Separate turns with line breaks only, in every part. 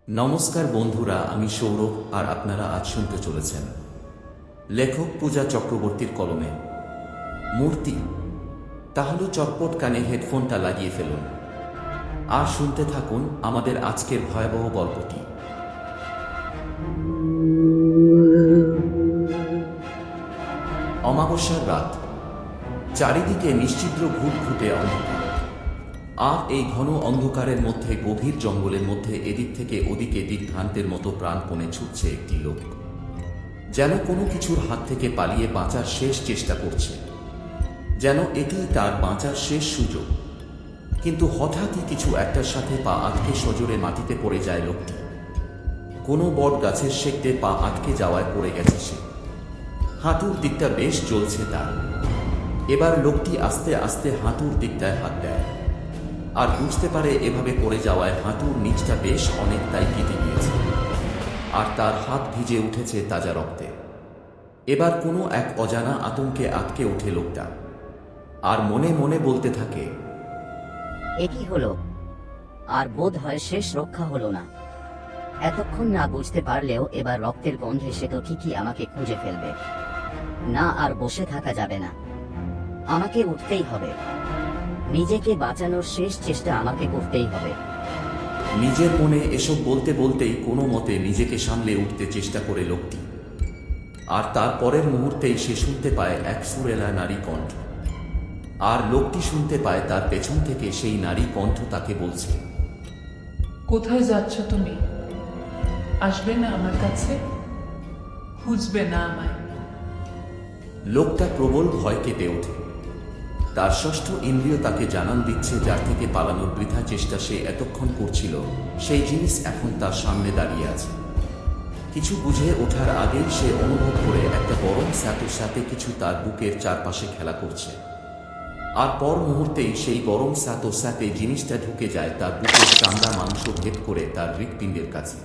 নমস্কার বন্ধুরা, আমি সৌরভ আর আপনারা আজ শুনতে চলেছেন লেখক পূজা চক্রবর্তীর কলমে মূর্তি। তাহলে চটপট কানে হেডফোনটা লাগিয়ে ফেলুন আর শুনতে থাকুন আমাদের আজকের ভয়াবহ গল্পটি। অমাবস্যার রাত, চারিদিকে নিশ্চিদ্র ঘুটঘুটে অন্ধকার। আর এই ঘন অন্ধকারের মধ্যে গভীর জঙ্গলের মধ্যে এদিক থেকে ওদিকে দিকভ্রান্তের মতো প্রাণপণে ছুটছে একটি লোক, যেন কোনো কিছুর হাত থেকে পালিয়ে বাঁচার শেষ চেষ্টা করছে, যেন এটিই তার বাঁচার শেষ সুযোগ। কিন্তু হঠাৎই কিছু একটার সাথে পা আটকে সজোরে মাটিতে পড়ে যায় লোকটি। কোনো বট গাছের শেকটে পা আটকে যাওয়ায় পড়ে গেছে সে। হাঁটুর দিকটা বেশ জ্বলছে তার। এবার লোকটি আস্তে আস্তে হাঁটুর দিকটায় হাত দেয় আর বুঝতে পারে এভাবে পড়ে যাওয়ায় হাঁটুর নিচটা বেশ অনেকটাই কেটে গিয়েছে আর তার হাত ভিজে উঠেছে তাজা রক্তে। এবার কোনো এক অজানা আতঙ্কে আটকে ওঠে লোকটা আর মনে মনে বলতে থাকে,
এ কি হলো? আর বোধ হয় শেষ রক্ষা হলো না। এতক্ষণ না বুঝতে পারলেও এবার রক্তের গন্ধে সে তো ঠিকই আমাকে খুঁজে ফেলবে। না, আর বসে থাকা যাবে না, আমাকে উঠতেই হবে। নিজেকে বাঁচানোর শেষ চেষ্টা আমাকে করতেই হবে।
নিজের মনে এসব বলতে বলতেই কোনো মতে নিজেকে সামলে উঠতে চেষ্টা করে লোকটি। আর তার পরের মুহূর্তেই সে শুনতে পায় এক সুরেলা নারী কণ্ঠ। আর লোকটি শুনতে পায় তার পেছন থেকে সেই নারী কণ্ঠ তাকে বলছে,
কোথায় যাচ্ছ তুমি? আসবে না আমার কাছে? খুঁজবে না আমায়?
লোকটা প্রবল ভয় কেঁপে ওঠে। তার ষষ্ঠ ইন্দ্রিয় তাকে জানান দিচ্ছে যার থেকে পালানোর বৃথা চেষ্টা সে এতক্ষণ করছিল, সেই জিনিস এখন তার সামনে দাঁড়িয়ে আছে। কিছু বুঝে ওঠার আগেই সে অনুভব করে একটা গরম স্যাঁতের সাথে কিছু তার বুকের চারপাশে খেলা করছে। আর পর মুহূর্তেই সেই গরম স্যাঁতে জিনিসটা ঢুকে যায় তার বুকের চামড়া মাংস ভেদ করে তার হৃৎপিণ্ডের কাছে।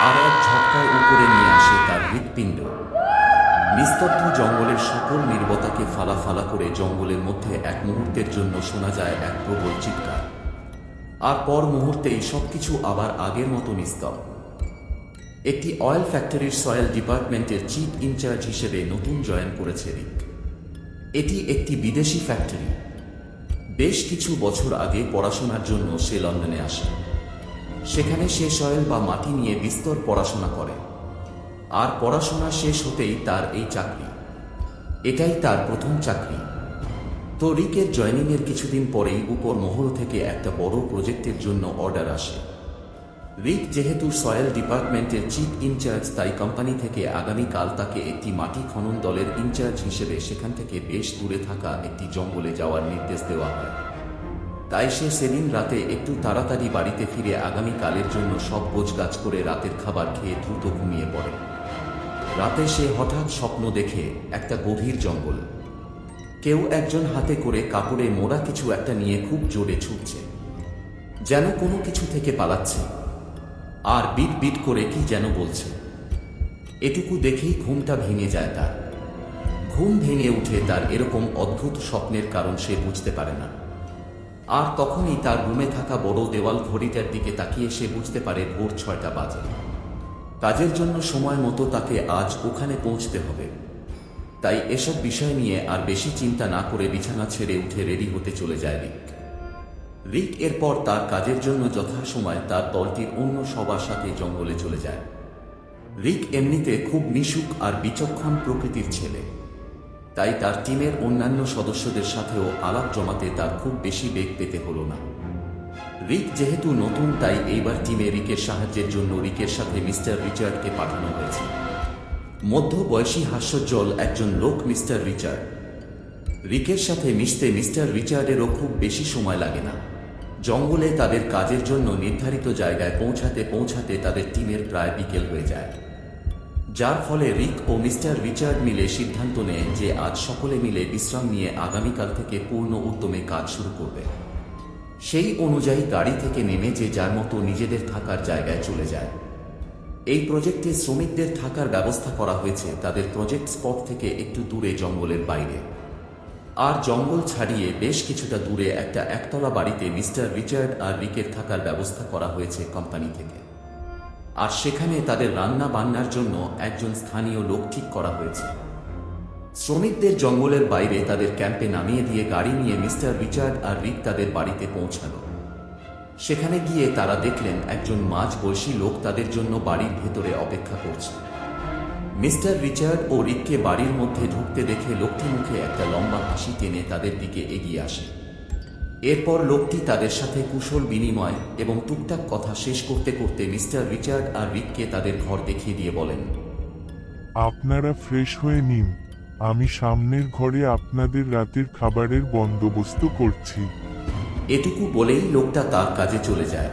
আর এক ঝটকায় উপরে নিয়ে আসে তার হৃৎপিণ্ড। নিস্তব্ধ জঙ্গলের সকল নীরবতাকে ফালা ফালা করে জঙ্গলের মধ্যে এক মুহূর্তের জন্য শোনা যায় এক প্রবল চিৎকার। আর পর মুহূর্তেই সবকিছু আবার আগের মতো নিস্তব্ধ। একটি অয়েল ফ্যাক্টরির সয়েল ডিপার্টমেন্টের চিফ ইনচার্জ হিসেবে নতুন জয়েন করেছে রিক। এটি একটি বিদেশি ফ্যাক্টরি। বেশ কিছু বছর আগে পড়াশোনার জন্য সে লন্ডনে আসে। সেখানে সে সয়েল বা মাটি নিয়ে বিস্তর পড়াশোনা করে। আর পড়াশোনা শেষ হতেই তার এই চাকরি। এটাই তার প্রথম চাকরি। তো রিকের জয়েনিংয়ের কিছুদিন পরেই উপর মহল থেকে একটা বড় প্রজেক্টের জন্য অর্ডার আসে। রিক যেহেতু সয়েল ডিপার্টমেন্টের চিফ ইনচার্জ, তাই কোম্পানি থেকে আগামীকাল তাকে একটি মাটি খনন দলের ইনচার্জ হিসেবে সেখান থেকে বেশ দূরে থাকা একটি জঙ্গলে যাওয়ার নির্দেশ দেওয়া হয়। তাই সে সেদিন রাতে একটু তাড়াতাড়ি বাড়িতে ফিরে আগামীকালের জন্য সব গোছগাছ করে রাতের খাবার খেয়ে দ্রুত ঘুমিয়ে পড়ে। রাতে সে হঠাৎ স্বপ্ন দেখে একটা গভীর জঙ্গল। কেউ একজন হাতে করে কাপড়ে মোড়া কিছু একটা নিয়ে খুব জোরে ছুটছে, যেন কোনো কিছু থেকে পালাচ্ছে। আর বিট বিট করে কি যেন বলছে। এটুকু দেখেই ঘুমটা ভেঙে যায় তার। ঘুম ভেঙে উঠে তার এরকম অদ্ভুত স্বপ্নের কারণ সে বুঝতে পারে না। আর তখনই তার রুমে থাকা বড় দেওয়াল ঘড়িটার দিকে তাকিয়ে সে বুঝতে পারে ভোর 6টা বাজে। কাজের জন্য সময় মতো তাকে আজ ওখানে পৌঁছতে হবে। তাই এসব বিষয় নিয়ে আর বেশি চিন্তা না করে বিছানা ছেড়ে উঠে রেডি হতে চলে যায় রিক। এরপর তার কাজের জন্য যথাসময় তার দলটির অন্য সবার সাথে জঙ্গলে চলে যায়। রিক এমনিতে খুব মিশুক আর বিচক্ষণ প্রকৃতির ছেলে, তাই তার টিমের অন্যান্য সদস্যদের সাথেও আলাপ জমাতে তার খুব বেশি বেগ পেতে হলো না। রিক যেহেতু নতুন, তাই এইবার টিমে রিকের সাহায্যের জন্য রিকের সাথে মিস্টার রিচার্ডকে পাঠানো হয়েছে। মধ্যবয়সী হাস্যোজ্জ্বল একজন লোক মিস্টার রিচার্ড। রিকের সাথে মিশতে মিস্টার রিচার্ডেরও খুব বেশি সময় লাগে না। জঙ্গলে তাদের কাজের জন্য নির্ধারিত জায়গায় পৌঁছাতে পৌঁছাতে তাদের টিমের প্রায় বিকেল হয়ে যায়, যার ফলে রিক ও মিস্টার রিচার্ড মিলে সিদ্ধান্ত নেয় যে আজ সকলে মিলে বিশ্রাম নিয়ে আগামীকাল থেকে পূর্ণ উদ্যমে কাজ শুরু করবে। সেই অনুযায়ী গাড়ি থেকে নেমে যে যার মতো নিজেদের থাকার জায়গায় চলে যায়। এই প্রজেক্টে শ্রমিকদের থাকার ব্যবস্থা করা হয়েছে তাদের প্রজেক্ট স্পট থেকে একটু দূরে জঙ্গলের বাইরে। আর জঙ্গল ছাড়িয়ে বেশ কিছুটা দূরে একটা একতলা বাড়িতে মিস্টার রিচার্ড আর রিকের থাকার ব্যবস্থা করা হয়েছে কোম্পানি থেকে। আর সেখানে তাদের রান্না বান্নার জন্য একজন স্থানীয় লোক ঠিক করা হয়েছে। শ্রমিকদের জঙ্গলের বাইরে তাদের ক্যাম্পে নামিয়ে দিয়ে গাড়ি নিয়ে মিস্টার রিচার্ড আর রিক তাদের বাড়িতে পৌঁছালো। সেখানে গিয়ে তারা দেখলেন একজন মাঝবয়সী লোক তাদের জন্য বাড়ির ভেতরে অপেক্ষা করছে। মিস্টার রিচার্ড ও রিককে বাড়ির মধ্যে ঢুকতে দেখে লোকটি মুখে একটা লম্বা হাসি টেনে তাদের দিকে এগিয়ে আসে। এরপর লোকটি তাদের সাথে কুশল বিনিময় এবং টুকটাক কথা শেষ করতে করতে মিস্টার রিচার্ড আর রিককে তাদের ঘর দেখিয়ে দিয়ে বলেন,
আপনারা ফ্রেশ হয়ে নিন, আমি সামনের ঘরে আপনাদের রাতের খাবারের বন্দোবস্ত করছি।
এটুকু বলেই লোকটা তার কাজে চলে যায়।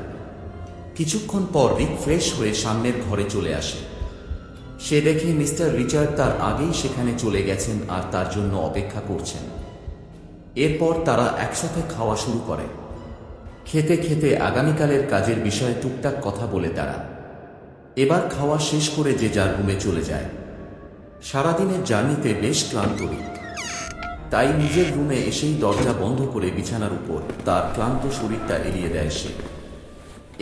কিছুক্ষণ পর রিক ফ্রেশ হয়ে সামনের ঘরে চলে আসে। সে দেখে মিস্টার রিচার্ড তার আগেই সেখানে চলে গেছেন আর তার জন্য অপেক্ষা করছেন। এরপর তারা একসাথে খাওয়া শুরু করে। খেতে খেতে আগামীকালের কাজের বিষয়ে টুকটাক কথা বলে তারা এবার খাওয়া শেষ করে যে যার রুমে চলে যায়। সারাদিনের জার্নিতে বেশ ক্লান্ত রিক, তাই নিজের রুমে এসেই দরজা বন্ধ করে বিছানার উপর তার ক্লান্ত শরীরটা এড়িয়ে দেয় সে।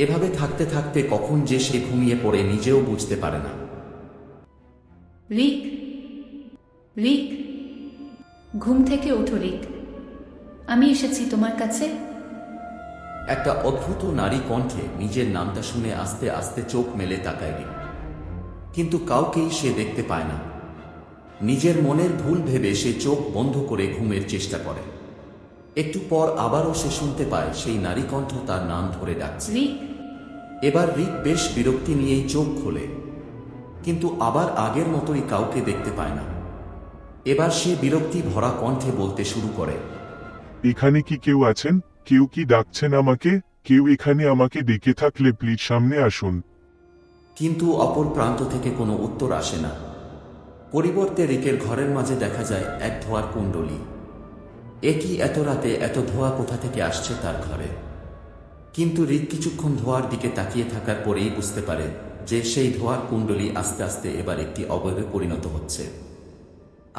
এভাবে থাকতে থাকতে কখন যে সে ঘুমিয়ে পড়ে নিজেও বুঝতে পারে না।
রিক, রিক, ঘুম থেকে ওঠো রিক, আমি এসেছি তোমার কাছে।
একটা অদ্ভুত নারী কণ্ঠে নিজের নামটা শুনে আস্তে আস্তে চোখ মেলে তাকায় রিক, কিন্তু কাউকেই সে দেখতে পায় না। নিজের মনের ভুল ভেবে সে চোখ বন্ধ করে ঘুমের চেষ্টা করে। একটু পর আবারও সে শুনতে পায় সেই নারী কণ্ঠ তার নাম ধরে ডাকছে।
রিক,
এবার রিক বেশ বিরক্তি নিয়েই চোখ খোলে, কিন্তু আবার আগের মতোই কাউকে দেখতে পায় না। এবার সে বিরক্তি ভরা কণ্ঠে বলতে শুরু করে,
এখানে কি কেউ আছেন? কেউ কি ডাকছেন আমাকে? কেউ এখানে আমাকে ডেকে থাকলে প্লিজ সামনে আসুন।
কিন্তু অপর প্রান্ত থেকে কোনো উত্তর আসে না। পরিবর্তে রিকের ঘরের মাঝে দেখা যায় এক ধোঁয়ার কুণ্ডলী। একই এত রাতে এত ধোঁয়া কোথা থেকে আসছে তার ঘরে? কিন্তু রিক কিছুক্ষণ ধোঁয়ার দিকে তাকিয়ে থাকার পরেই বুঝতে পারে যে সেই ধোঁয়ার কুণ্ডলী আস্তে আস্তে এবার একটি অবয়বে পরিণত হচ্ছে।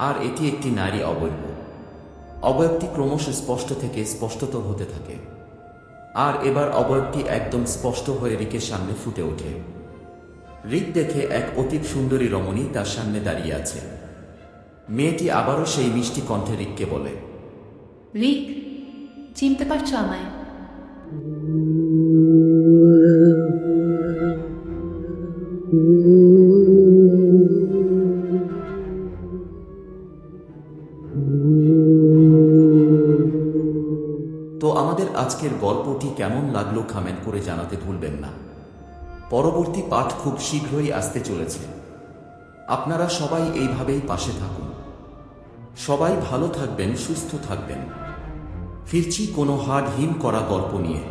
আর এটি একটি নারী অবয়ব। অবয়বটি ক্রমশ স্পষ্ট থেকে স্পষ্টতর হতে থাকে। আর এবার অবয়বটি একদম স্পষ্ট হয়ে রিকের সামনে ফুটে ওঠে। রিক দেখে এক অতীব সুন্দরী রমণী তার সামনে দাঁড়িয়ে আছে। মেয়েটি আবারও সেই মিষ্টি কণ্ঠে রিককে বলে,
রিক, চিনতে পারছো আমায়?
তো আমাদের আজকের গল্পটি কেমন লাগলো কমেন্ট করে জানাতে ভুলবেন না। পরবর্তী পাঠ খুব শীঘ্রই আসতে চলেছে। আপনারা সবাই এইভাবেই পাশে থাকুন। সবাই ভালো থাকবেন, সুস্থ থাকবেন। ফিরছি কোনো হাড় হিম করা গল্প নিয়ে।